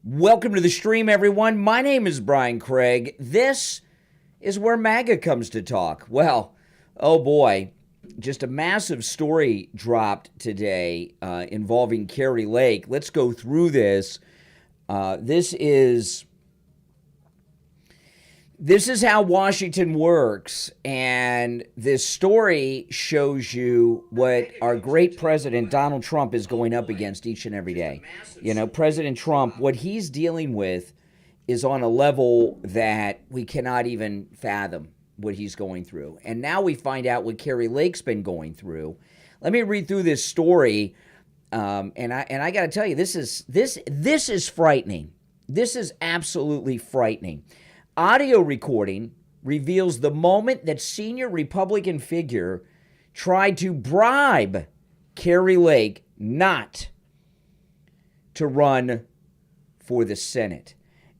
Welcome to the stream, everyone. My name is Brian Craig. This is where MAGA comes to talk. Well, oh boy, just a massive story dropped today involving Kari Lake. Let's go through this. This is how Washington works, and this story shows you what our great president, Donald Trump, is going up against each and every day. You know, President Trump, what he's dealing with is on a level that we cannot even fathom what he's going through. And now we find out what Kari Lake's been going through. Let me read through this story, and I got to tell you, this is frightening. This is absolutely frightening. Audio recording reveals the moment that senior Republican figure tried to bribe Kari Lake not to run for the Senate.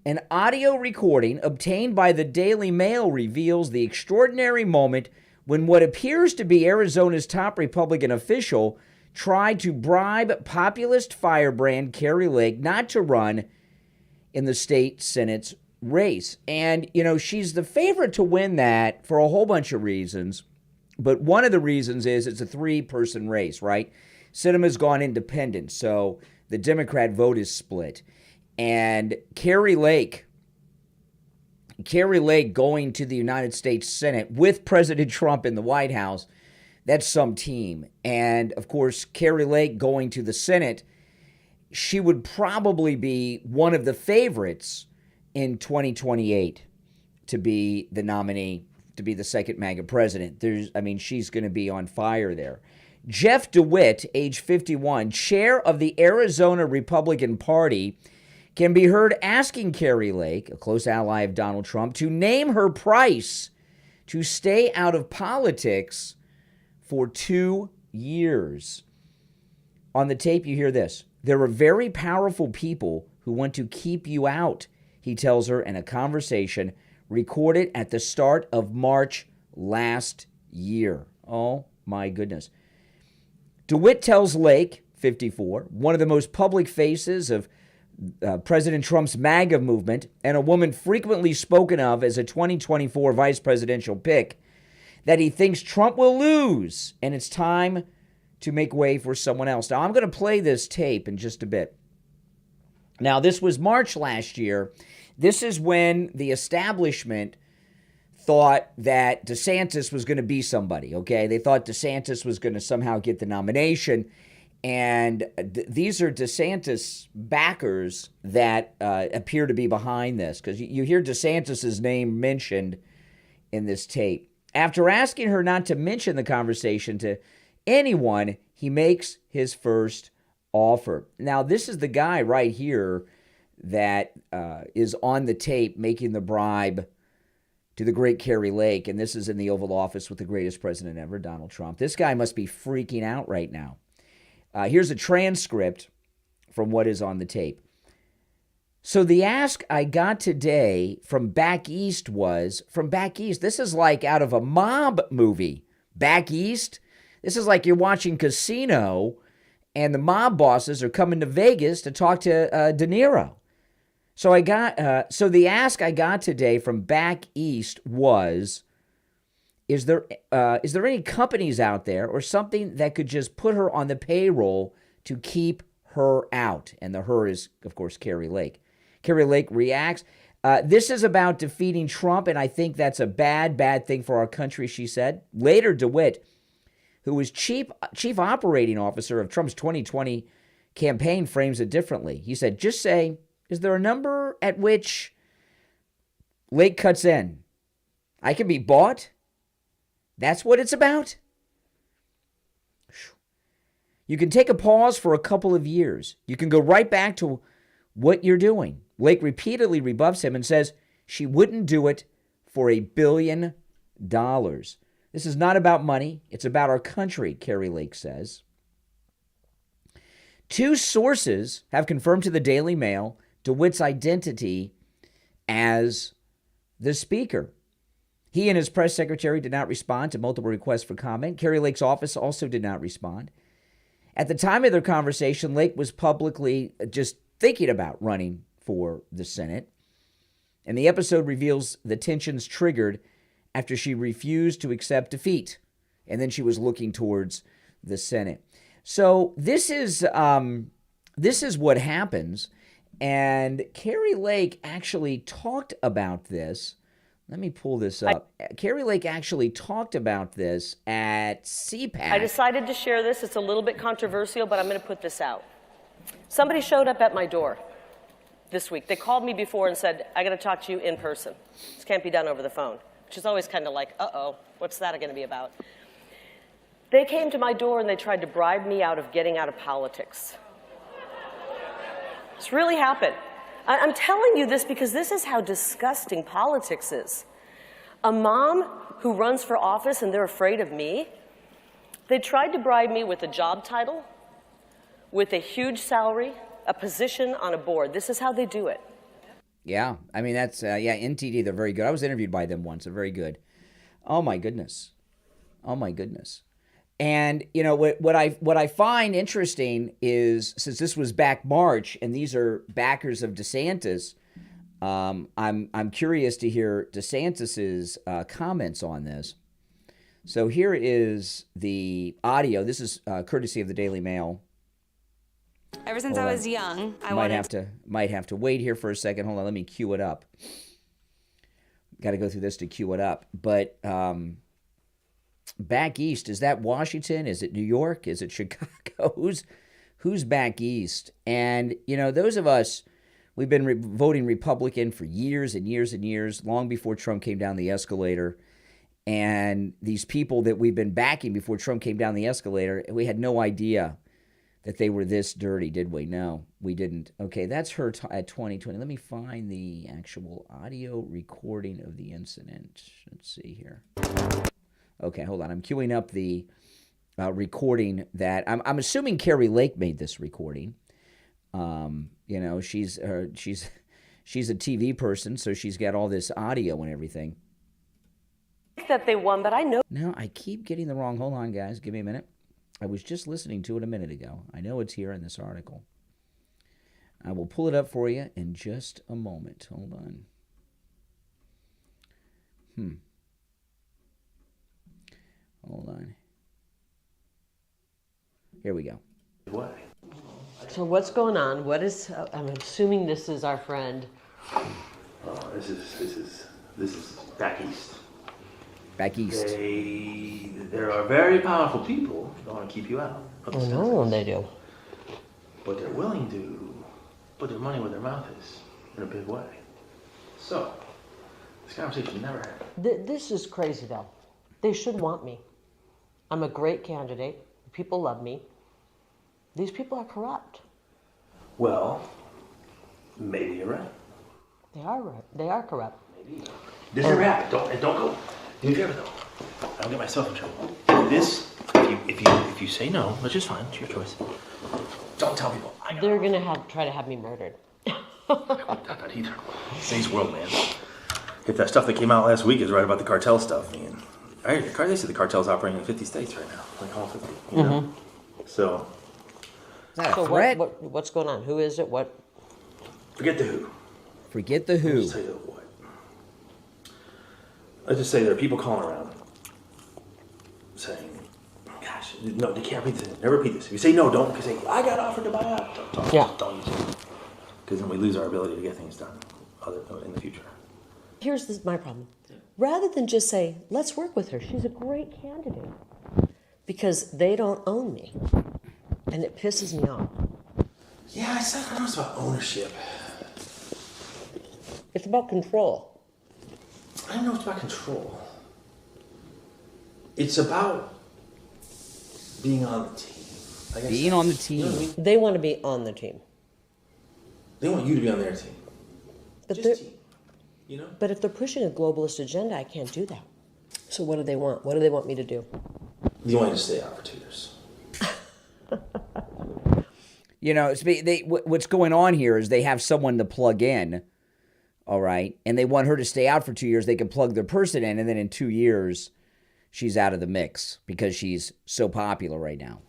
An audio recording obtained by the Daily Mail reveals the extraordinary moment when what appears to be Arizona's top Republican official tried to bribe populist firebrand Kari Lake not to run in the state Senate's race. And, you know, she's the favorite to win that for a whole bunch of reasons. But one of the reasons is it's a three-person race, right? Sinema's gone independent, so the Democrat vote is split. And Kari Lake going to the United States Senate with President Trump in the White House, that's some team. And, of course, Kari Lake going to the Senate, she would probably be one of the favorites in 2028 to be the nominee, to be the second MAGA president. She's going to be on fire there. Jeff DeWitt, age 51, chair of the Arizona Republican Party, can be heard asking Kari Lake, a close ally of Donald Trump, to name her price to stay out of politics for 2 years. On the tape, you hear this. There are very powerful people who want to keep you out, he tells her in a conversation recorded at the start of March last year. Oh, my goodness. DeWitt tells Lake, 54, one of the most public faces of President Trump's MAGA movement and a woman frequently spoken of as a 2024 vice presidential pick, that he thinks Trump will lose and it's time to make way for someone else. Now, I'm going to play this tape in just a bit. Now, this was March last year. This is when the establishment thought that DeSantis was going to be somebody, okay? They thought DeSantis was going to somehow get the nomination. And these are DeSantis backers that appear to be behind this, because you hear DeSantis' name mentioned in this tape. After asking her not to mention the conversation to anyone, he makes his first offer. Now, this is the guy right here that is on the tape making the bribe to the great Kari Lake, and this is in the Oval Office with the greatest president ever, Donald Trump. This guy must be freaking out right now. Here's a transcript from what is on the tape. So the ask I got today from back east was, from back east, this is like out of a mob movie. Back east? This is like you're watching Casino and the mob bosses are coming to Vegas to talk to De Niro. So the ask I got today from back east was, is there any companies out there or something that could just put her on the payroll to keep her out? And the her is, of course, Kari Lake. Kari Lake reacts. This is about defeating Trump, and I think that's a bad thing for our country, she said. Later, DeWitt, who was chief operating officer of Trump's 2020 campaign, frames it differently. He said, just say, is there a number at which Lake cuts in? I can be bought? That's what it's about? You can take a pause for a couple of years. You can go right back to what you're doing. Lake repeatedly rebuffs him and says she wouldn't do it for $1 billion. This is not about money. It's about our country, Kari Lake says. Two sources have confirmed to the Daily Mail DeWitt's identity as the speaker. He and his press secretary did not respond to multiple requests for comment. Kari Lake's office also did not respond. At the time of their conversation, Lake was publicly just thinking about running for the Senate. And the episode reveals the tensions triggered after she refused to accept defeat. And then she was looking towards the Senate. So this is what happens. And Kari Lake actually talked about this. Let me pull this up. Kari Lake actually talked about this at CPAC. I decided to share this. It's a little bit controversial, but I'm going to put this out. Somebody showed up at my door this week. They called me before and said, I got to talk to you in person. This can't be done over the phone, which is always kind of like, uh-oh, what's that going to be about? They came to my door and they tried to bribe me out of getting out of politics. It's really happened. I'm telling you this because this is how disgusting politics is. A mom who runs for office and they're afraid of me, they tried to bribe me with a job title, with a huge salary, a position on a board. This is how they do it. Yeah, I mean, that's, NTD, they're very good. I was interviewed by them once. They're very good. Oh, my goodness. Oh, my goodness. And, you know, what I find interesting is, since this was back March, and these are backers of DeSantis, I'm curious to hear DeSantis's comments on this. So here is the audio. This is courtesy of the Daily Mail. Ever since I was young, I might have to wait here for a second. Hold on, let me cue it up. Got to go through this to cue it up. But back east, is that Washington? Is it New York? Is it Chicago? Who's back east? And you know, those of us, we've been voting Republican for years and years and years, long before Trump came down the escalator. And these people that we've been backing before Trump came down the escalator, we had no idea that they were this dirty, did we? No, we didn't. Okay, that's her at 2020. Let me find the actual audio recording of the incident. Let's see here. Okay, hold on. I'm queuing up the recording that I'm assuming Kari Lake made this recording. You know, she's a TV person, so she's got all this audio and everything. That they won, but I know. No, I keep getting the wrong. Hold on, guys. Give me a minute. I was just listening to it a minute ago. I know it's here in this article. I will pull it up for you in just a moment. Hold on. Hold on. Here we go. What? So what's going on? What is? I'm assuming this is our friend. Oh, this is back east. Back east. There are very powerful people that want to keep you out. Oh no, they do. But they're willing to put their money where their mouth is in a big way. So this conversation never happened. This is crazy though. They should want me. I'm a great candidate. People love me. These people are corrupt. Well, maybe you're right. They are right. They are corrupt. Maybe. This is a wrap. Don't go. Do me a favor though. I'll get myself in trouble. This, if you say no, which is fine, it's your choice. Don't tell people. They're gonna try to have me murdered. I wouldn't doubt that either. Today's world, man. If that stuff that came out last week is right about the cartel stuff, man. They say the cartel's operating in 50 states right now, like all 50. You know? So. Is that a threat? What's going on? Who is it? What? Forget the who. Forget the who. I'll just tell you what. Let's just say there are people calling around saying, gosh, no, they can't repeat this. Never repeat this. If you say no, don't, because say, I got offered to buy out. Don't use it. Because then we lose our ability to get things done in the future. Here's my problem. Rather than just say, let's work with her, she's a great candidate. Because they don't own me. And it pisses me off. Yeah, I said I don't know it's about ownership. It's about control. I don't know it's about control. It's about being on the team. Being on the team. You know what I mean? They want to be on the team. They want you to be on their team. But just team. You know? But if they're pushing a globalist agenda, I can't do that. So what do they want? What do they want me to do? They want you to stay out for 2 years. You know, what's going on here is they have someone to plug in, all right, and they want her to stay out for 2 years. They can plug their person in, and then in 2 years, she's out of the mix because she's so popular right now.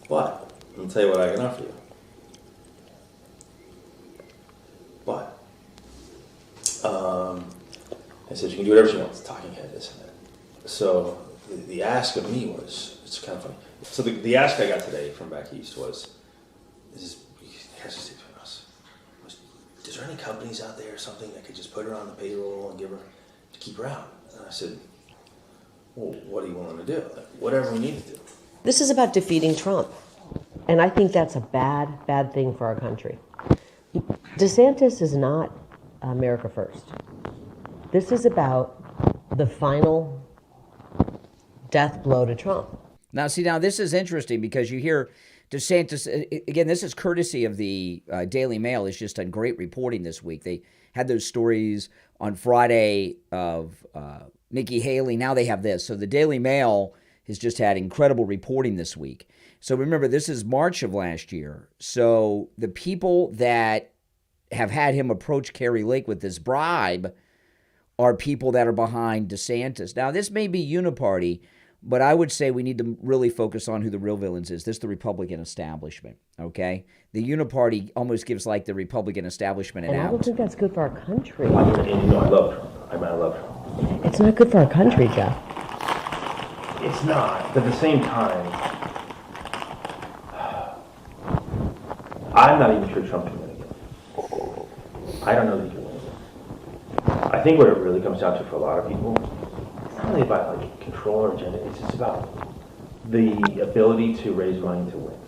But I'll tell you what I can offer you. But I said, you can do whatever she wants, talking head, this and that. So the ask of me was, it's kind of funny. So the ask I got today from back east was, is there any companies out there or something that could just put her on the payroll and give her, to keep her out? And I said, well, what are you willing to do? Like, whatever we need to do. This is about defeating Trump. And I think that's a bad thing for our country. DeSantis is not America first. This is about the final death blow to Trump. Now, see, this is interesting because you hear DeSantis, again, this is courtesy of the Daily Mail. It's just done great reporting this week. They had those stories on Friday of Nikki Haley. Now they have this. So the Daily Mail has just had incredible reporting this week. So remember, this is March of last year. So the people that have had him approach KARI Lake with this bribe are people that are behind DeSantis. Now, this may be uniparty, but I would say we need to really focus on who the real villains is. This is the Republican establishment, okay? The uniparty almost gives like the Republican establishment an out. And I don't think that's good for our country. And you know I love Trump. I love Trump. It's not good for our country, Jeff. It's not, but at the same time, I'm not even sure Trump can win again. I don't know that he can win again. I think what it really comes down to for a lot of people, it's not really about like control or agenda. It's just about the ability to raise money to win.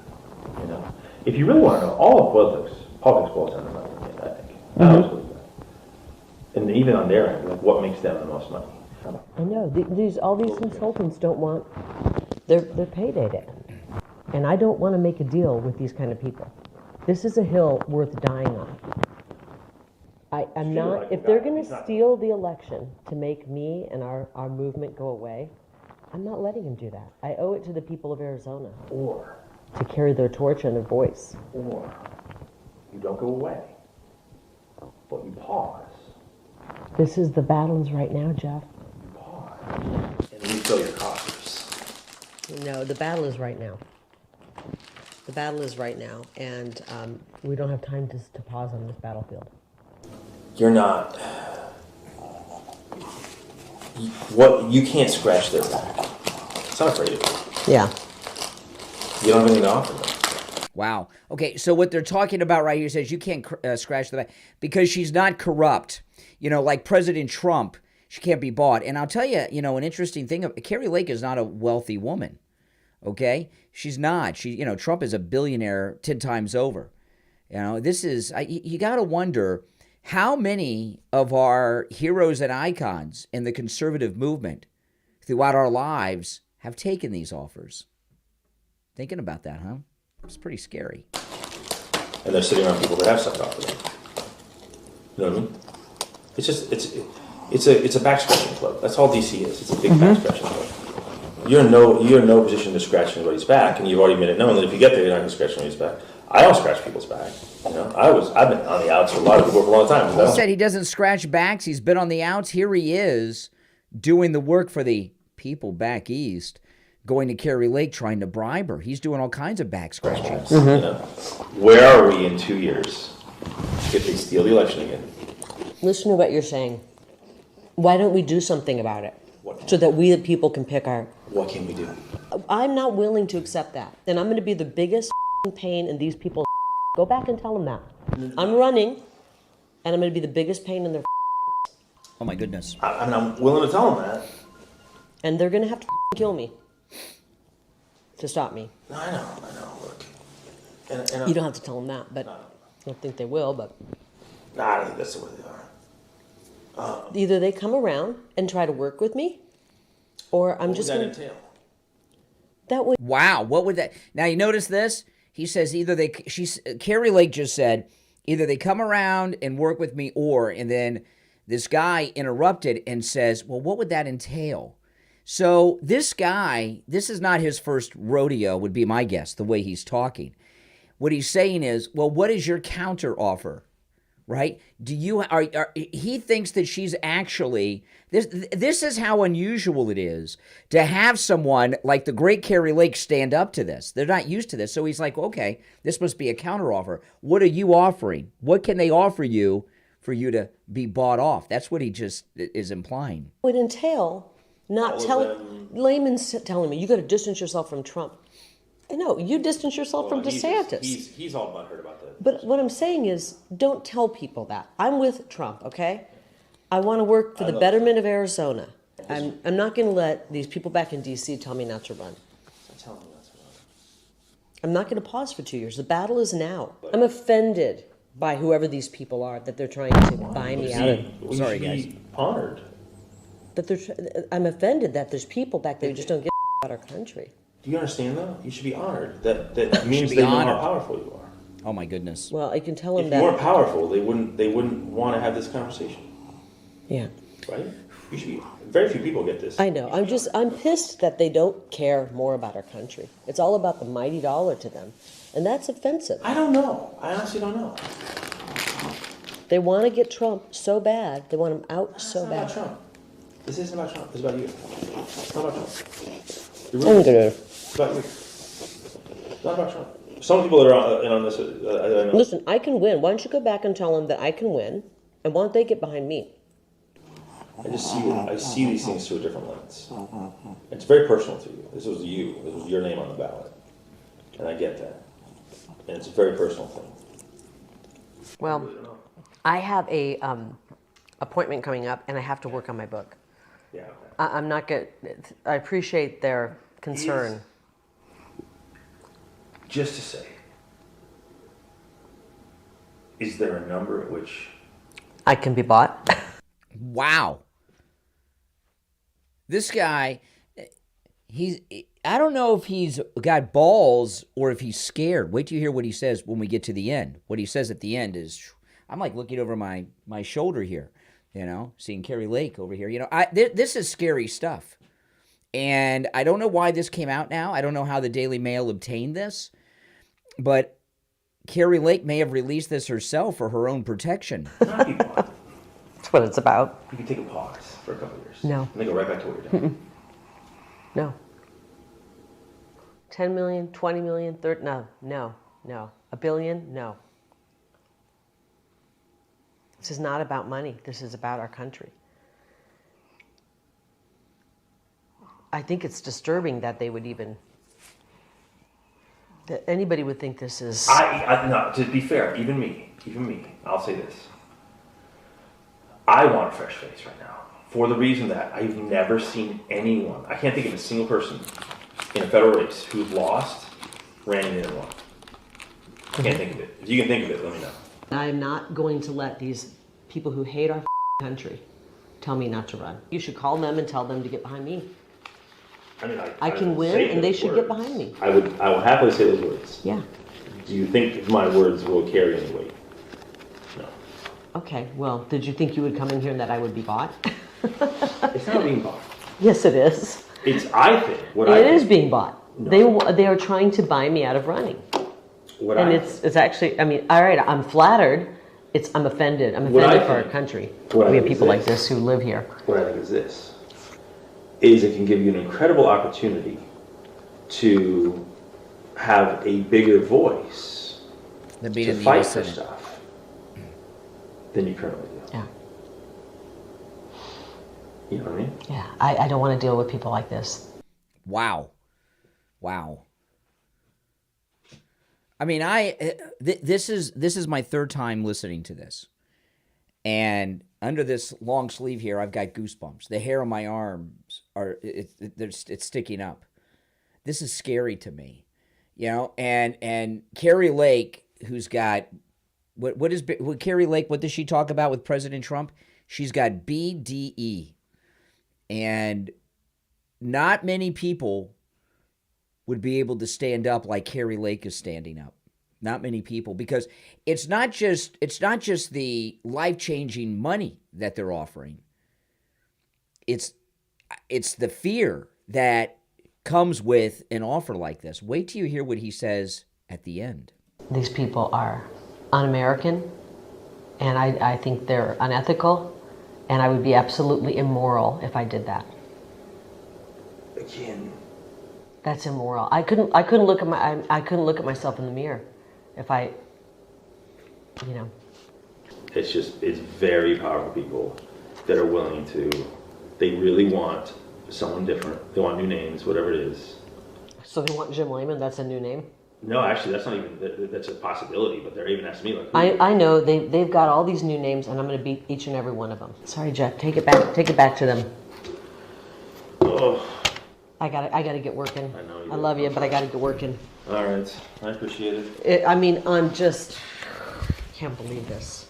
You know, if you really want to know, all of politics boils down to money. I think. I always believe that. And even on their end, like what makes them the most money? I know all these consultants don't want their payday to end, and I don't want to make a deal with these kind of people. This is a hill worth dying on. I'm not. If they're going to steal the election to make me and our movement go away, I'm not letting them do that. I owe it to the people of Arizona Or to carry their torch and their voice. Or you don't go away, but you pause. This is the battles right now, Jeff. You pause and refill your coffers. No, the battle is right now. The battle is right now, and we don't have time to pause on this battlefield. You're not. You can't scratch their back. It's not afraid of you. Yeah. You don't have anything to offer them. Wow. Okay, so what they're talking about right here says you can't scratch the back because she's not corrupt. You know, like President Trump, she can't be bought. And I'll tell you, an interesting thing. KARI Lake is not a wealthy woman. Okay? She's not. Trump is a billionaire 10 times over. This is, you got to wonder how many of our heroes and icons in the conservative movement throughout our lives have taken these offers. Thinking about that, huh? It's pretty scary. And they're sitting around people that have stuff to offer them. You know what I mean? It's just, it's a back scratching club. That's all DC is. It's a big back scratching club. You're in no position to scratch anybody's back, and you've already made it known that if you get there, you're not going to scratch anybody's back. I don't scratch people's back. I've been on the outs with a lot of people for a long time. He said he doesn't scratch backs. He's been on the outs. Here he is doing the work for the people back east, going to KARI Lake trying to bribe her. He's doing all kinds of back scratching. Where are we in 2 years if they steal the election again? Listen to what you're saying. Why don't we do something about it so that we the people can pick our... What can we do? I'm not willing to accept that. And I'm going to be the biggest pain in these people's... Go back and tell them that. I'm running, and I'm going to be the biggest pain in their... Oh, my goodness. I'm willing to tell them that. And they're going to have to kill me to stop me. No, I know. Look. And you don't have to tell them that, but I don't think they will, but... No, I don't think that's the way they are. Either they come around and try to work with me, or I'm just going to... What would that entail? That would... Wow, what would that... Now, you notice this? He says KARI Lake just said, either they come around and work with me, or... And then this guy interrupted and says, well, what would that entail? So this guy, this is not his first rodeo, would be my guess, the way he's talking. What he's saying is, well, what is your counter offer? Right? He thinks that she's actually, this is how unusual it is to have someone like the great KARI Lake stand up to this. They're not used to this. So he's like, okay, this must be a counteroffer. What are you offering? What can they offer you for you to be bought off. That's what he just is implying. Would entail not telling layman's telling me you got to distance yourself from Trump. No, you distance yourself from DeSantis. He's all butthurt about that. But what I'm saying is, don't tell people that. I'm with Trump, okay? I want to work for the betterment of Arizona. I'm not going to let these people back in D.C. tell me not to run. I'm telling you not to run. I'm not going to pause for 2 years. The battle is now. I'm offended by whoever these people are that they're trying to buy me out of. Sorry, guys. Honored. I'm offended that there's people back there who just don't give about our country. Do you understand though? You should be honored. That means they know how powerful you are. Oh my goodness. Well, I can tell them if that. If you weren't powerful, they wouldn't want to have this conversation. Yeah. Right? You should be. Very few people get this. I know. I'm pissed that they don't care more about our country. It's all about the mighty dollar to them, and that's offensive. I don't know. I honestly don't know. They want to get Trump so bad. They want him out so bad. It's not about Trump. This isn't about Trump. It's about you. It's not about Trump. It's about you. It's not about Trump. Some people that are in on this. I know. Listen, I can win. Why don't you go back and tell them that I can win, and why don't they get behind me? I see these things through a different lens. It's very personal to you. This was you. This was your name on the ballot, and I get that. And it's a very personal thing. Well, I have a appointment coming up, and I have to work on my book. Yeah. Okay. I'm not good. I appreciate their concern. Just to say, is there a number at which I can be bought? Wow. This guy, I don't know if he's got balls or if he's scared. Wait till you hear what he says when we get to the end. What he says at the end is, I'm like looking over my shoulder here, seeing Kari Lake over here. This is scary stuff. And I don't know why this came out now. I don't know how the Daily Mail obtained this. But Kari Lake may have released this herself for her own protection. That's what it's about. You can take a pause for a couple of years. No. And then go right back to what you're doing. No. 10 million, 20 million, 30, no. A billion, no. This is not about money. This is about our country. I think it's disturbing that they would even, that anybody would think this is... No, to be fair, even me, I'll say this. I want a fresh face right now for the reason that I've never seen anyone, I can't think of a single person in a federal race who's lost, ran in and won. I can't think of it. If you can think of it, let me know. I am not going to let these people who hate our country tell me not to run. You should call them and tell them to get behind me. I can win, and they should get behind me. I will happily say those words. Yeah. Do you think my words will carry any weight? No. Okay, well, did you think you would come in here and that I would be bought? It's not being bought. Yes, it is. It is being bought. No. They are trying to buy me out of running. It's actually, all right, I'm flattered. I'm offended. I'm offended for our country. We have people like this who live here. What I think is this. Is it can give you an incredible opportunity to have a bigger voice to fight for stuff than you currently do. Yeah. You know what I mean? Yeah, I don't want to deal with people like this. Wow. I mean, this is my third time listening to this. And under this long sleeve here, I've got goosebumps. The hair on my arms it's sticking up. This is scary to me, And Kari Lake, who's got what Kari Lake? What does she talk about with President Trump? She's got BDE, and not many people would be able to stand up like Kari Lake is standing up. Not many people, because it's not just the life-changing money that they're offering. It's the fear that comes with an offer like this. Wait till you hear what he says at the end. These people are un-American, and I think they're unethical, and I would be absolutely immoral if I did that. Again, that's immoral. I couldn't look at myself in the mirror if I it's very powerful people that are willing to, they really want someone different. They want new names, whatever it is. So they want Jim Lehman, that's a new name? No, actually, that's not even, that's a possibility, but they're even asking me, like, I know, they've got all these new names, and I'm going to beat each and every one of them. Sorry, Jeff, take it back to them. Oh. I gotta get working. I know you I love you, but I gotta get working. All right, I appreciate it. I'm just, can't believe this.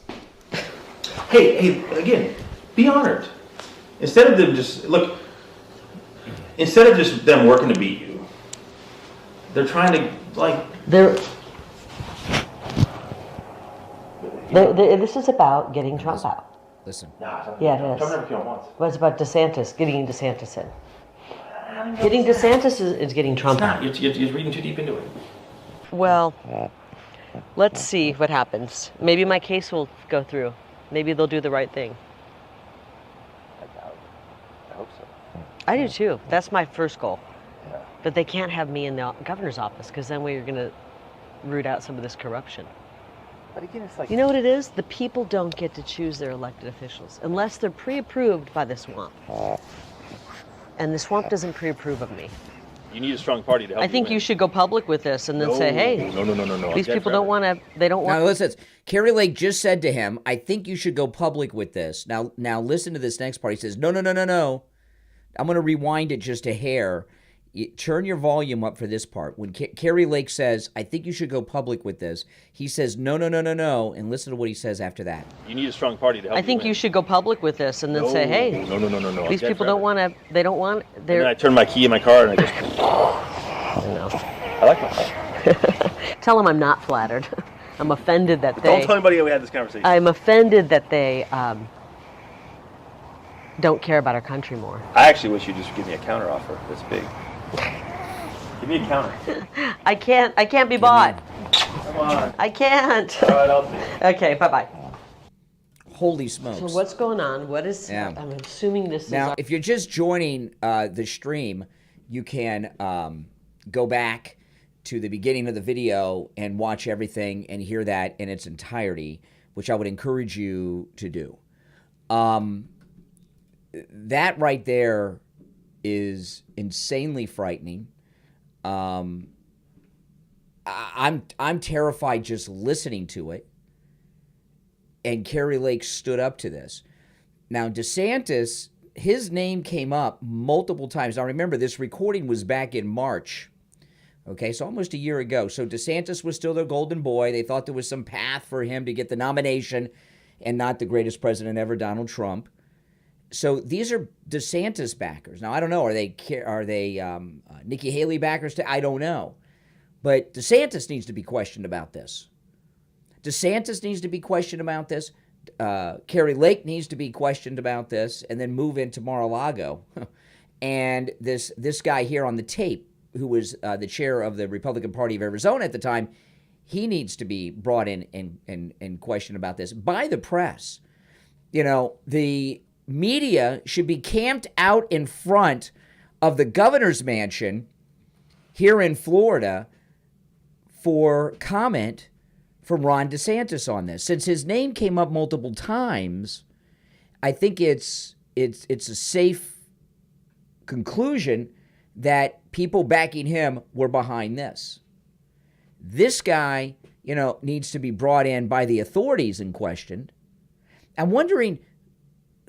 Hey, again, be honored. Instead of them just them working to beat you, they're trying to this is about getting Trump out. Listen. Nah, yeah, it is. Trump never came on once. Well, it's about DeSantis, getting DeSantis in. Getting DeSantis is getting Trump out. You're reading too deep into it. Well, let's see what happens. Maybe my case will go through. Maybe they'll do the right thing. I hope so. I do too. That's my first goal. Yeah. But they can't have me in the governor's office because then we're going to root out some of this corruption. But again, it's like... You know what it is? The people don't get to choose their elected officials unless they're pre-approved by the swamp. And the swamp doesn't pre-approve of me. You need a strong party to help I think you should go public with this and then say, hey, no. These people don't want to, they don't want... Now listen, Kari Lake just said to him, I think you should go public with this. Now listen to this next part. He says, no. I'm going to rewind it just a hair. Turn your volume up for this part. When Kari Lake says, I think you should go public with this, he says, no, and listen to what he says after that. You need a strong party to help I think you should go public with this and then say, hey, no. These people don't want to, they don't want... And then I turn my key in my car and I just... I know. I like my... Tell them I'm not flattered. I'm offended that they... Don't tell anybody we had this conversation. I'm offended that they don't care about our country more. I actually wish you'd just give me a counter offer that's big. Give me a counter. I can't be bought. Come on. I can't. All right, I'll see you. Okay, bye-bye. Holy smokes. So what's going on? What is... Yeah. I'm assuming this Now, is... if you're just joining the stream, you can go back to the beginning of the video and watch everything and hear that in its entirety, which I would encourage you to do. That right there is insanely frightening. I'm terrified just listening to it. And Kari Lake stood up to this. Now, DeSantis, his name came up multiple times. Now, remember, this recording was back in March. Okay, so almost a year ago. So DeSantis was still the golden boy. They thought there was some path for him to get the nomination and not the greatest president ever, Donald Trump. So these are DeSantis backers. Now, I don't know. Are they Nikki Haley backers? I don't know. But DeSantis needs to be questioned about this. DeSantis needs to be questioned about this. Kari Lake needs to be questioned about this, and then move into Mar-a-Lago. And this guy here on the tape, who was the chair of the Republican Party of Arizona at the time, he needs to be brought in and questioned about this by the press. You know, the media should be camped out in front of the governor's mansion here in Florida for comment from Ron DeSantis on this. Since his name came up multiple times, I think it's a safe conclusion that people backing him were behind this. This guy, you know, needs to be brought in by the authorities and questioned. I'm wondering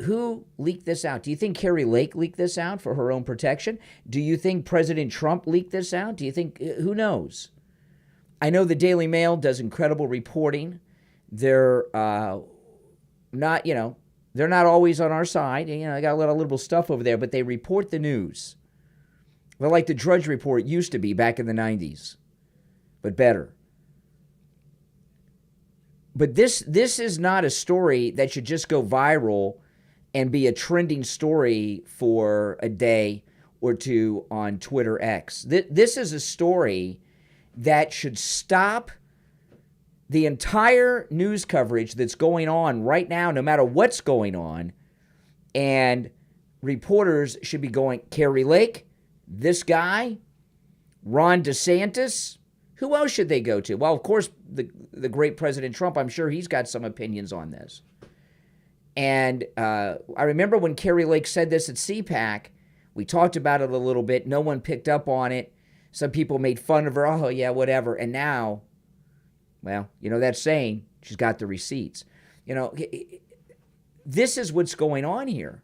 who leaked this out. Do you think Kari Lake leaked this out for her own protection? Do you think President Trump leaked this out? Do you think, who knows? I know the Daily Mail does incredible reporting. They're not, you know, they're not always on our side. You know, I got a lot of little stuff over there, but they report the news. They're like the Drudge Report used to be back in the 90s, but better. But this is not a story that should just go viral and be a trending story for a day or two on Twitter X. This is a story that should stop the entire news coverage that's going on right now, no matter what's going on. And reporters should be going, Kari Lake, this guy, Ron DeSantis, Who else should they go to? Well, of course, the great President Trump, I'm sure he's got some opinions on this. And I remember when Kari Lake said this at CPAC, we talked about it a little bit. No one picked up on it. Some people made fun of her. Oh, yeah, whatever. And now, well, you know that saying, she's got the receipts. You know, this is what's going on here.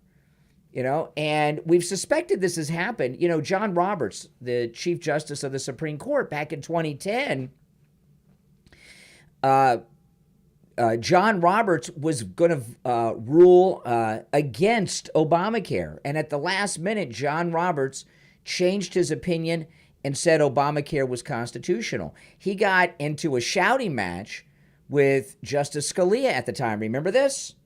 You know, and we've suspected this has happened. You know, John Roberts, the Chief Justice of the Supreme Court, back in 2010, John Roberts was going to rule against Obamacare. And at the last minute, John Roberts changed his opinion and said Obamacare was constitutional. He got into a shouting match with Justice Scalia at the time. Remember this?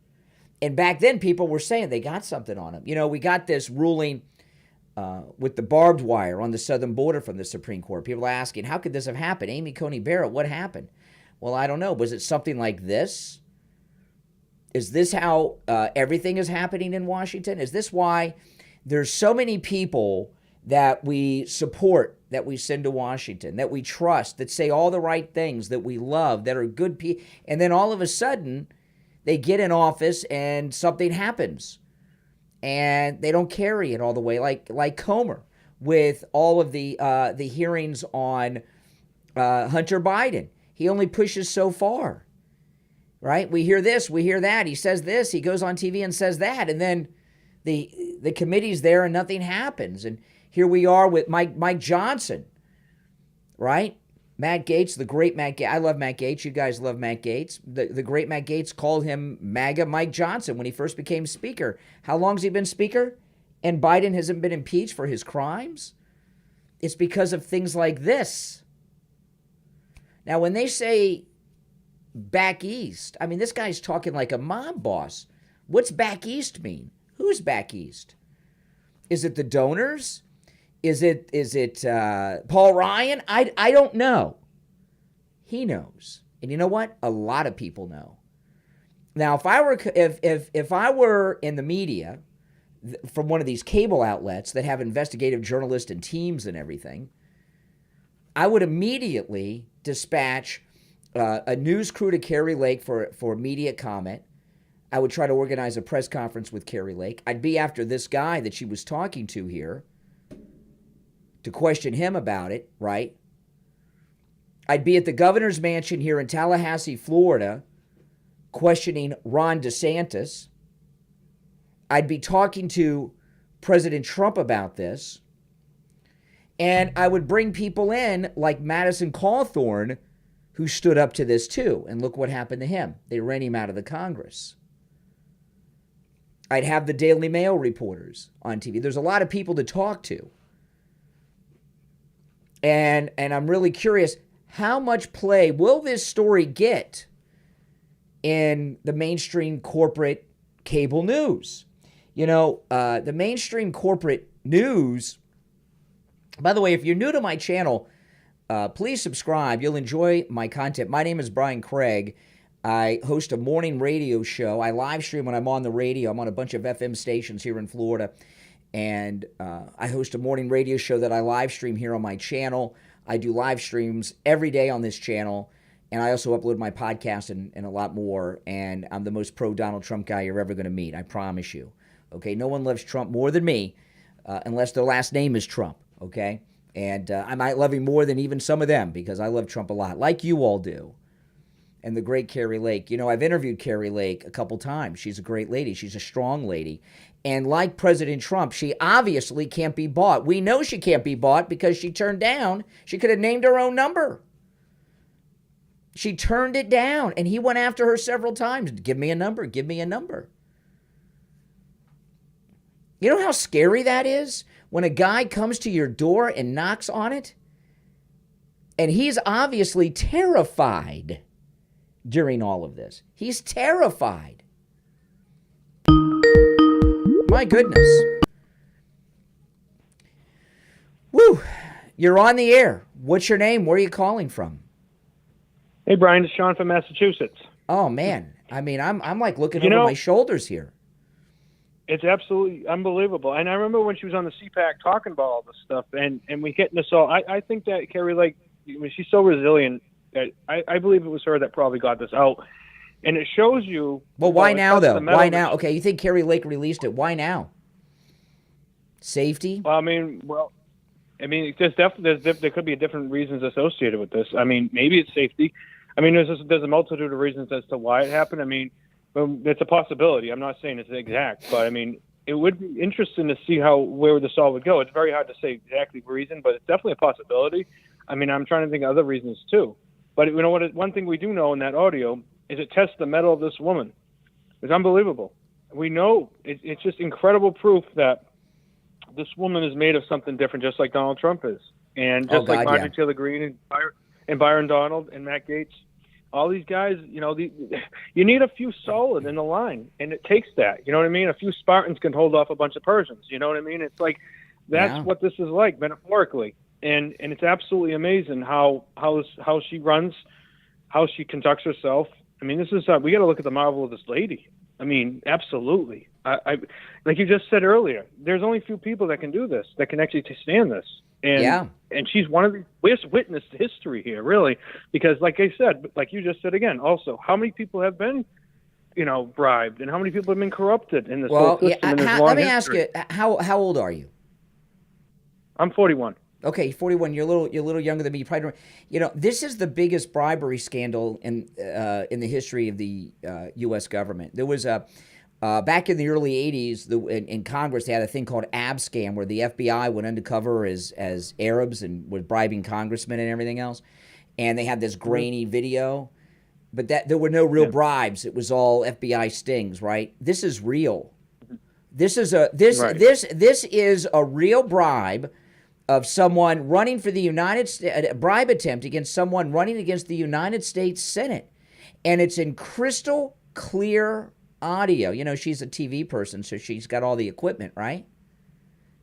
And back then, people were saying they got something on him. You know, we got this ruling with the barbed wire on the southern border from the Supreme Court. People are asking, how could this have happened? Amy Coney Barrett, what happened? Well, I don't know. Was it something like this? Is this how everything is happening in Washington? Is this why there's so many people that we support, that we send to Washington, that we trust, that say all the right things, that we love, that are good people, and then all of a sudden they get in office and something happens and they don't carry it all the way, like Comer with all of the hearings on Hunter Biden. He only pushes so far, right? We hear this, we hear that. He says this, he goes on TV and says that, and then the committee's there and nothing happens. And here we are with Mike Johnson, right? Matt Gaetz, the great Matt Gaetz. I love Matt Gaetz. You guys love Matt Gaetz. The great Matt Gaetz called him MAGA Mike Johnson when he first became Speaker. How long's he been Speaker? And Biden hasn't been impeached for his crimes? It's because of things like this. Now, when they say back east, I mean, this guy's talking like a mob boss. What's back east mean? Who's back east? Is it the donors? Is it Paul Ryan? I don't know. He knows. And you know what? A lot of people know. Now, if I were in the media from one of these cable outlets that have investigative journalists and teams and everything, I would immediately dispatch a news crew to Kari Lake for immediate comment. I would try to organize a press conference with Kari Lake. I'd be after this guy that she was talking to here to question him about it, right? I'd be at the governor's mansion here in Tallahassee, Florida, questioning Ron DeSantis. I'd be talking to President Trump about this. And I would bring people in like Madison Cawthorn, who stood up to this too. And look what happened to him. They ran him out of the Congress. I'd have the Daily Mail reporters on TV. There's a lot of people to talk to. And I'm really curious, how much play will this story get in the mainstream corporate cable news? You know, the mainstream corporate news, by the way, if you're new to my channel, please subscribe. You'll enjoy my content. My name is Brian Craig. I host a morning radio show. I live stream when I'm on the radio. I'm on a bunch of FM stations here in Florida. And I host a morning radio show that I live stream here on my channel. I do live streams every day on this channel. And I also upload my podcast and a lot more. And I'm the most pro-Donald Trump guy you're ever going to meet. I promise you. Okay? No one loves Trump more than me unless their last name is Trump. Okay? And I might love him more than even some of them because I love Trump a lot, like you all do. And the great Kari Lake. You know, I've interviewed Kari Lake a couple times. She's a great lady. She's a strong lady. And like President Trump, she obviously can't be bought. We know she can't be bought because she turned down. She could have named her own number. She turned it down, and he went after her several times. Give me a number. Give me a number. You know how scary that is? When a guy comes to your door and knocks on it, and he's obviously terrified during all of this. He's terrified. My goodness. Woo. You're on the air. What's your name? Where are you calling from? Hey, Brian. It's Sean from Massachusetts. Oh, man. I mean, I'm like looking over my shoulders here. It's absolutely unbelievable. And I remember when she was on the CPAC talking about all this stuff, and we getting this all. I think that Kari Lake she's so resilient that I believe it was her that probably got this out. And it shows you. Well, why now, though? Why now? Okay, you think Kari Lake released it. Why now? Safety? Well, there could be different reasons associated with this. I mean, maybe it's safety. I mean, there's a multitude of reasons as to why it happened. I mean, it's a possibility. I'm not saying it's exact, but I mean, it would be interesting to see where this all would go. It's very hard to say exactly the reason, but it's definitely a possibility. I mean, I'm trying to think of other reasons too. But you know what? One thing we do know in that audio is it tests the mettle of this woman. It's unbelievable. We know it's just incredible proof that this woman is made of something different, just like Donald Trump is, and just like Marjorie Taylor Greene and Byron Donald and Matt Gaetz. All these guys, you need a few solid in the line, and it takes that. You know what I mean? A few Spartans can hold off a bunch of Persians. You know what I mean? It's like that's what this is like metaphorically, and it's absolutely amazing how she runs, how she conducts herself. I mean, this is we got to look at the marvel of this lady. I mean, absolutely. I like you just said earlier. There's only a few people that can do this, that can actually stand this. And she's one of the witnessed history here, really, because like I said, like you just said again, also, how many people have been, bribed, and how many people have been corrupted in this whole system? Let me ask you, how old are you? I'm 41. Okay, 41. You're a little younger than me. You probably don't. This is the biggest bribery scandal in the history of the U.S. government. There was back in the early 80s, in Congress, they had a thing called Abscam, where the FBI went undercover as Arabs and was bribing congressmen and everything else. And they had this grainy video, but there were no real bribes. It was all FBI stings, right? This is real. This is a real bribe of someone running for the United States, a bribe attempt against someone running against the United States Senate. And it's in crystal clear audio. She's a TV person, so she's got all the equipment, right?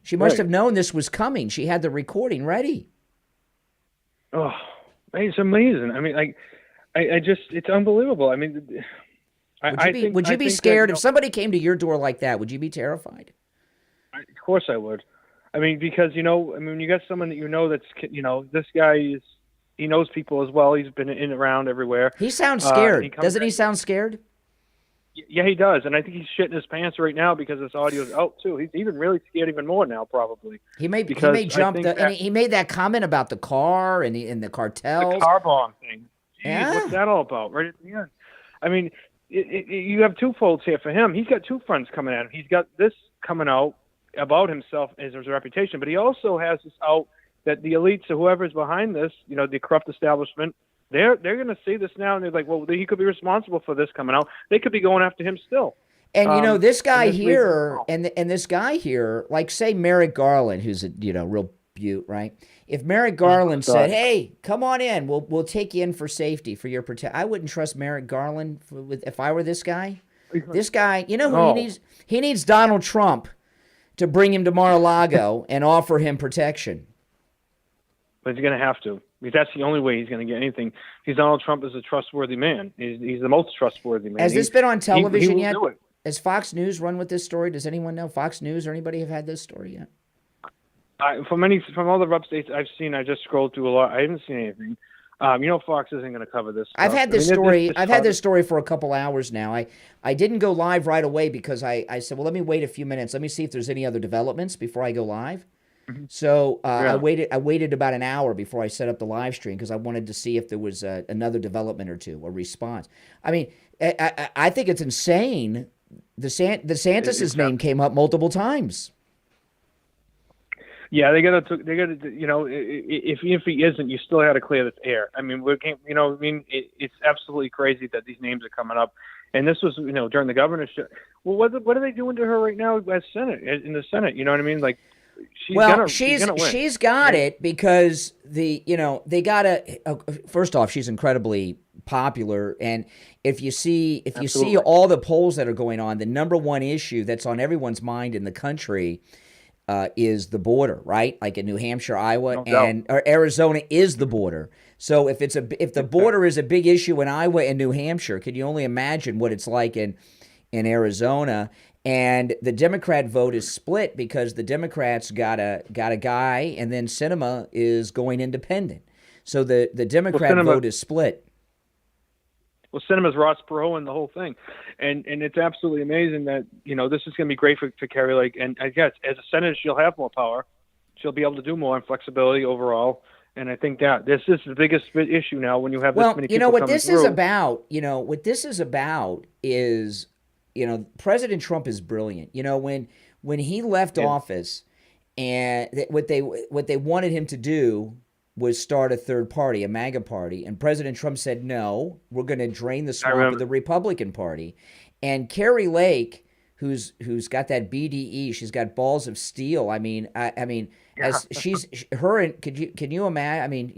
She must have known this was coming. She had the recording ready. Oh, it's amazing. I mean, I just, it's unbelievable. I mean, would you be scared if somebody came to your door like that? Would you be terrified? Of course I would. I mean, because, when you got someone that that's, this guy he knows people as well. He's been in and around everywhere. He sounds scared. Doesn't he sound scared? Yeah, he does. And I think he's shitting his pants right now because this audio is out, too. He's even really scared even more now, probably. He may jump. And he made that comment about the car and the cartels. The car bomb thing. Jeez, yeah. What's that all about? Right at the end. I mean, you have two folds here for him. He's got two fronts coming at him. He's got this coming out about himself as his reputation, but he also has this out that the elites or whoever's behind this, the corrupt establishment, they're going to see this now, and they're like, well, he could be responsible for this coming out. They could be going after him still. And this guy here, and this guy here, like say Merrick Garland, who's a real beaut, right? If Merrick Garland said, "Hey, come on in, we'll take you in for safety for your protection," I wouldn't trust Merrick Garland if I were this guy. This guy, who he needs? He needs Donald Trump to bring him to Mar-a-Lago and offer him protection. But he's going to have to, because that's the only way he's going to get anything. Because Donald Trump is a trustworthy man. He's the most trustworthy man. Has this been on television yet? Has Fox News run with this story? Does anyone know? Fox News or anybody have had this story yet? From all the updates I've seen, I just scrolled through a lot. I haven't seen anything. Fox isn't going to cover this stuff. I've had this story. I've had this story for a couple hours now. I didn't go live right away because I said, well, let me wait a few minutes. Let me see if there's any other developments before I go live. Mm-hmm. So I waited about an hour before I set up the live stream because I wanted to see if there was another development or two, a response. I mean, I think it's insane. DeSantis' name came up multiple times. Yeah, they got to, if he isn't, you still got to clear this air. I mean, it's absolutely crazy that these names are coming up. And this was, during the governorship. Well, what are they doing to her right now in the Senate? You know what I mean? Like, she's gonna win. She's got it because they got to. First off, she's incredibly popular, and if you see all the polls that are going on, the number one issue that's on everyone's mind in the country is the border, right? Like in New Hampshire, Iowa, or Arizona is the border. So if the border is a big issue in Iowa and New Hampshire, can you only imagine what it's like in Arizona? And the Democrat vote is split because the Democrats got a guy, and then Sinema is going independent. So the Democrat vote is split. Well, Cinema's Ross Perot and the whole thing. And it's absolutely amazing that, this is going to be great for Kari Lake. And I guess as a senator, she'll have more power. She'll be able to do more and flexibility overall. And I think that this is the biggest issue now when you have this many people what this is about, what this is about is, President Trump is brilliant. When he left office and what they wanted him to do was start a third party, a MAGA party. And President Trump said, no, we're going to drain the swamp of the Republican Party. And Kari Lake, who's got that BDE, she's got balls of steel. I mean, as can you imagine? I mean,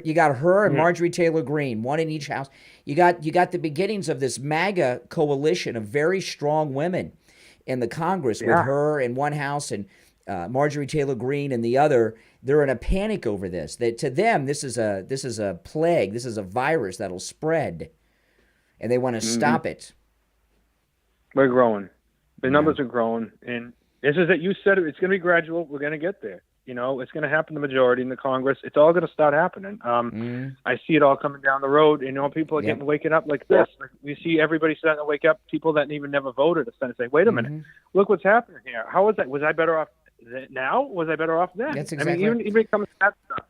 you got her and Marjorie Taylor Greene, one in each house. You got the beginnings of this MAGA coalition of very strong women in the Congress with her in one house and Marjorie Taylor Greene in the other. They're in a panic over this. That to them, this is a plague. This is a virus that'll spread, and they want to stop it. We're growing. The numbers are growing, and this is it. You said it. It's going to be gradual. We're going to get there. It's going to happen. The majority in the Congress. It's all going to start happening. I see it all coming down the road. People are waking up like this. Like we see everybody starting to wake up. People that even never voted are starting to say, "Wait a minute, look what's happening here. How was that? Was I better off now? Was I better off then?" That's exactly. I mean, even coming to that stuff.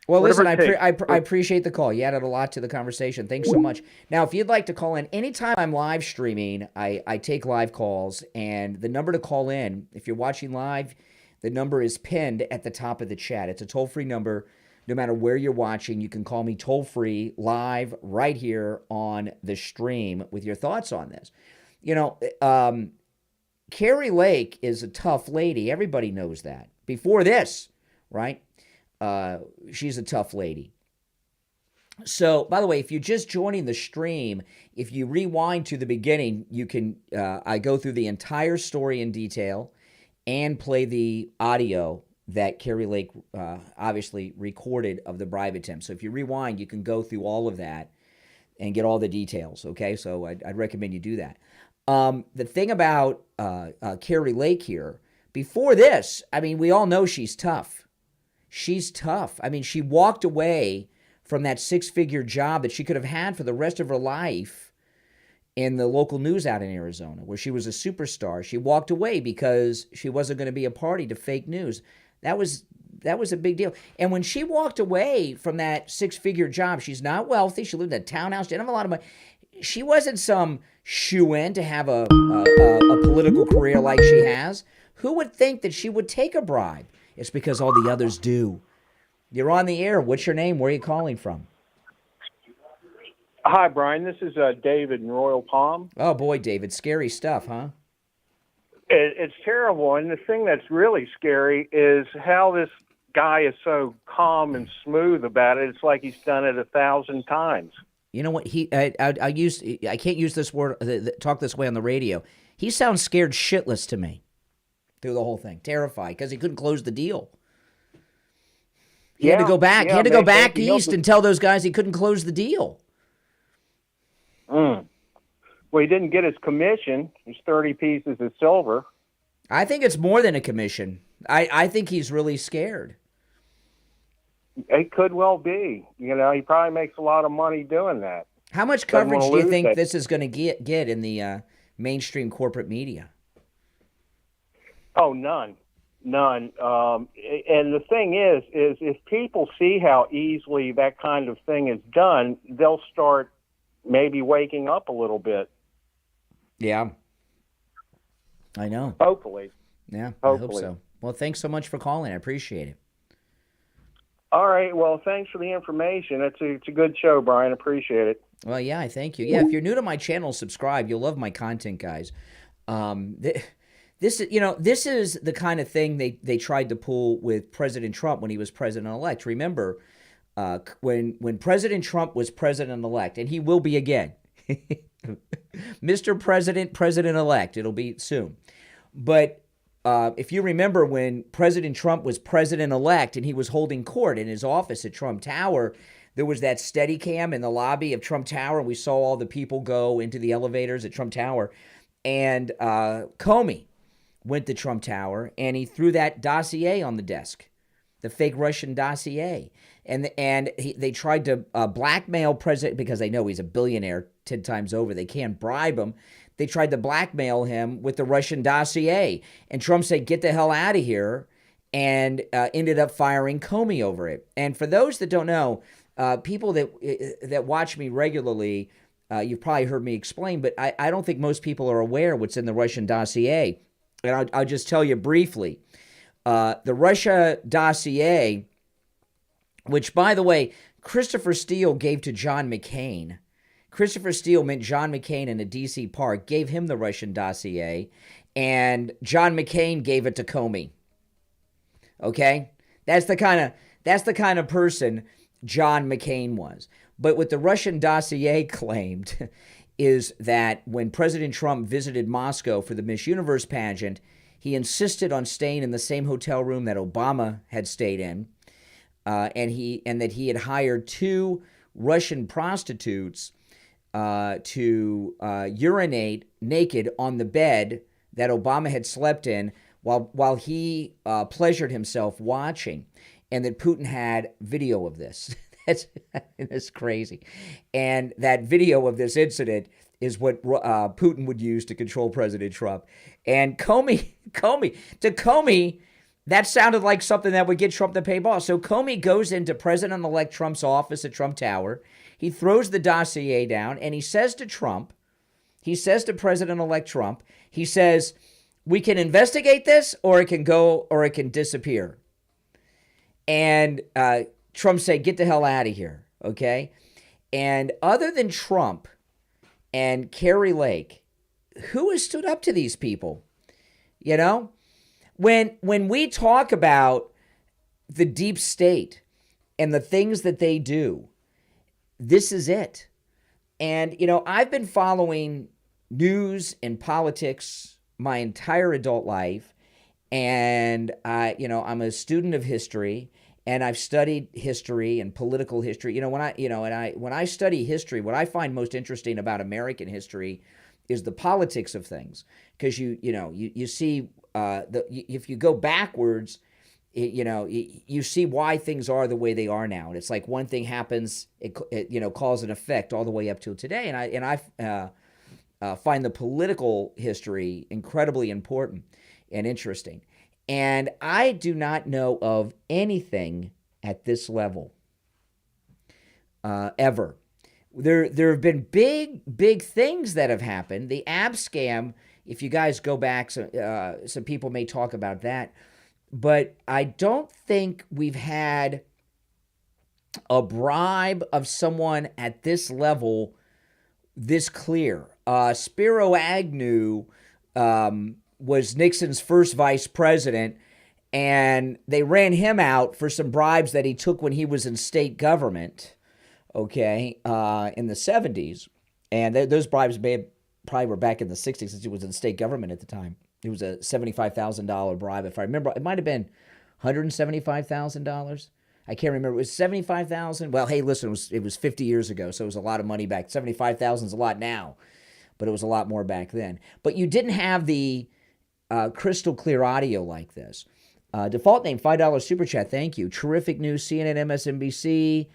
Well, listen, I appreciate the call. You added a lot to the conversation. Thanks so much. Now, if you'd like to call in, anytime I'm live streaming, I take live calls, and the number to call in, if you're watching live, the number is pinned at the top of the chat. It's a toll-free number. No matter where you're watching, you can call me toll-free live right here on the stream with your thoughts on this. Kari Lake is a tough lady. Everybody knows that. Before this, right? She's a tough lady. So, by the way, if you're just joining the stream, if you rewind to the beginning, you can, I go through the entire story in detail and play the audio that Kari Lake obviously recorded of the bribe attempt. So if you rewind, you can go through all of that and get all the details, okay? So I'd recommend you do that. The thing about Kari Lake here, before this, I mean, we all know she's tough. She's tough. I mean, she walked away from that six-figure job that she could have had for the rest of her life in the local news out in Arizona, where she was a superstar. She walked away because she wasn't going to be a party to fake news. That was a big deal. And when she walked away from that six-figure job, she's not wealthy. She lived in a townhouse. She didn't have a lot of money. She wasn't some shoo-in to have a political career like she has. Who would think that she would take a bribe? It's because all the others do. You're on the air. What's your name? Where are you calling from? Hi, Brian. This is David in Royal Palm. Oh, boy, David. Scary stuff, huh? It's terrible. And the thing that's really scary is how this guy is so calm and smooth about it. It's like he's done it 1,000 times. You know what? I can't use this word, talk this way on the radio. He sounds scared shitless to me through the whole thing. Terrified because he couldn't close the deal. He had to go back. He had to go back east and tell those guys he couldn't close the deal. Well, he didn't get his commission. His 30 pieces of silver. I think it's more than a commission. I think he's really scared. It could well be. He probably makes a lot of money doing that. How much coverage do you think this is going to get in the mainstream corporate media? Oh, none. And the thing is if people see how easily that kind of thing is done, they'll start maybe waking up a little bit. Yeah. I know. Hopefully. Yeah, I hope so. Well, thanks so much for calling. I appreciate it. All right. Well, thanks for the information. It's a good show, Brian. Appreciate it. Well, yeah, I thank you. Yeah, if you're new to my channel, subscribe. You'll love my content, guys. This is the kind of thing they tried to pull with President Trump when he was president-elect. Remember, when President Trump was president-elect, and he will be again, Mr. President, president-elect, it'll be soon. But if you remember when President Trump was president-elect and he was holding court in his office at Trump Tower, there was that Steadicam in the lobby of Trump Tower, and we saw all the people go into the elevators at Trump Tower. And Comey went to Trump Tower, and he threw that dossier on the desk the fake Russian dossier. And they tried to blackmail President, because they know he's a billionaire 10 times over. They can't bribe him. They tried to blackmail him with the Russian dossier. And Trump said, get the hell out of here, and ended up firing Comey over it. And for those that don't know, people that watch me regularly, you've probably heard me explain, but I don't think most people are aware what's in the Russian dossier. And I'll just tell you briefly. The Russia dossier, which, by the way, Christopher Steele gave to John McCain. Christopher Steele met John McCain in a D.C. park, gave him the Russian dossier, and John McCain gave it to Comey. Okay? That's the kind of person John McCain was. But what the Russian dossier claimed is that when President Trump visited Moscow for the Miss Universe pageant, he insisted on staying in the same hotel room that Obama had stayed in, and that he had hired 2 Russian prostitutes to urinate naked on the bed that Obama had slept in while he pleasured himself watching, and that Putin had video of this. That's crazy. And that video of this incident is what Putin would use to control President Trump. And Comey, that sounded like something that would get Trump to pay balls. So Comey goes into President-elect Trump's office at Trump Tower. He throws the dossier down, and he says to President-elect Trump, he says, we can investigate this, or it can go, or it can disappear. And Trump said, get the hell out of here, okay? And other than Trump and Kari Lake, who has stood up to these people? You know? When we talk about the deep state and the things that they do, this is it. And, I've been following news and politics my entire adult life, and I'm a student of history, and I've studied history and political history. When I study history, what I find most interesting about American history is the politics of things, because you see if you go backwards, you see why things are the way they are now, and it's like one thing happens, it cause an effect all the way up till today, and I find the political history incredibly important and interesting. And I do not know of anything at this level ever. There have been big things that have happened. The ab scam, if you guys go back, some people may talk about that. But I don't think we've had a bribe of someone at this level this clear. Spiro Agnew was Nixon's first vice president, and they ran him out for some bribes that he took when he was in state government, in the 70s. And those bribes probably were back in the 60s, since he was in state government at the time. It was a $75,000 bribe, if I remember. It might have been $175,000. I can't remember. It was $75,000. Well, hey, listen, it was 50 years ago, so it was a lot of money back. $75,000 is a lot now, but it was a lot more back then. But you didn't have the crystal clear audio like this. Default name, $5 super chat. Thank you. Terrific news. CNN, MSNBC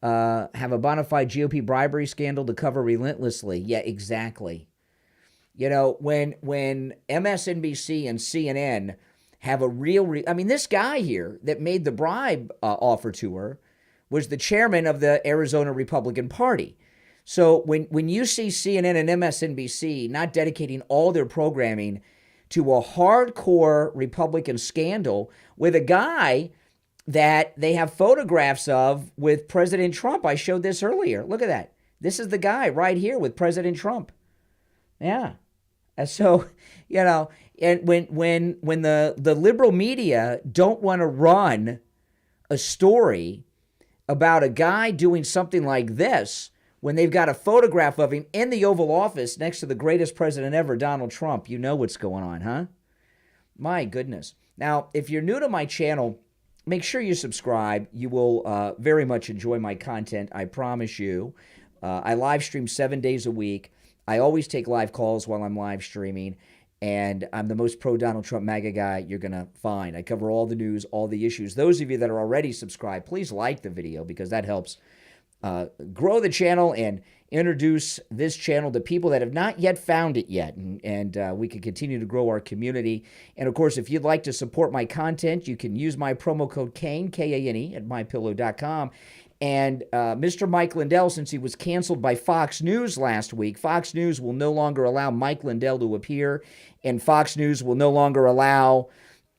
have a bona fide GOP bribery scandal to cover relentlessly. Yeah, exactly. When MSNBC and CNN have a this guy here that made the bribe offer to her was the chairman of the Arizona Republican Party. So when you see CNN and MSNBC not dedicating all their programming to a hardcore Republican scandal with a guy that they have photographs of with President Trump. I showed this earlier. Look at that. This is the guy right here with President Trump. Yeah. And so, and when the liberal media don't want to run a story about a guy doing something like this, when they've got a photograph of him in the Oval Office next to the greatest president ever, Donald Trump, you know what's going on, huh? My goodness. Now, if you're new to my channel, make sure you subscribe. You will very much enjoy my content, I promise you. I live stream 7 days a week. I always take live calls while I'm live streaming. And I'm the most pro-Donald Trump MAGA guy you're going to find. I cover all the news, all the issues. Those of you that are already subscribed, please like the video because that helps grow the channel and introduce this channel to people that have not yet found it yet. And we can continue to grow our community. And, of course, if you'd like to support my content, you can use my promo code KANE, K-A-N-E, at mypillow.com. And Mr. Mike Lindell, since he was canceled by Fox News last week, Fox News will no longer allow Mike Lindell to appear, and Fox News will no longer allow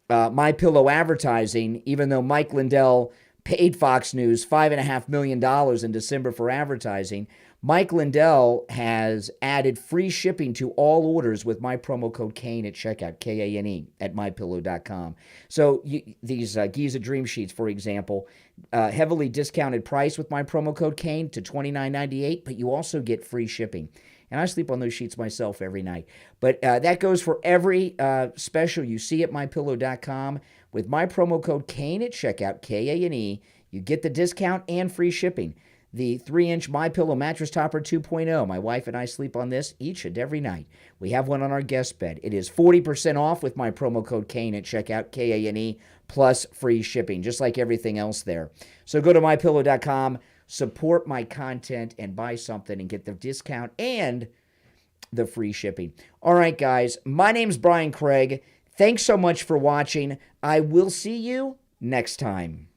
MyPillow advertising, even though Mike Lindell paid Fox News $5.5 million in December for advertising. Mike Lindell has added free shipping to all orders with my promo code KANE at checkout, K-A-N-E, at mypillow.com. So these Giza Dream Sheets, for example, heavily discounted price with my promo code KANE to $29.98, but you also get free shipping. And I sleep on those sheets myself every night. But that goes for every special you see at mypillow.com. With my promo code KANE at checkout, K-A-N-E, you get the discount and free shipping. The 3-inch MyPillow Mattress Topper 2.0. My wife and I sleep on this each and every night. We have one on our guest bed. It is 40% off with my promo code KANE at checkout, K-A-N-E, plus free shipping, just like everything else there. So go to mypillow.com, support my content, and buy something and get the discount and the free shipping. All right, guys, my name's Brian Craig. Thanks so much for watching. I will see you next time.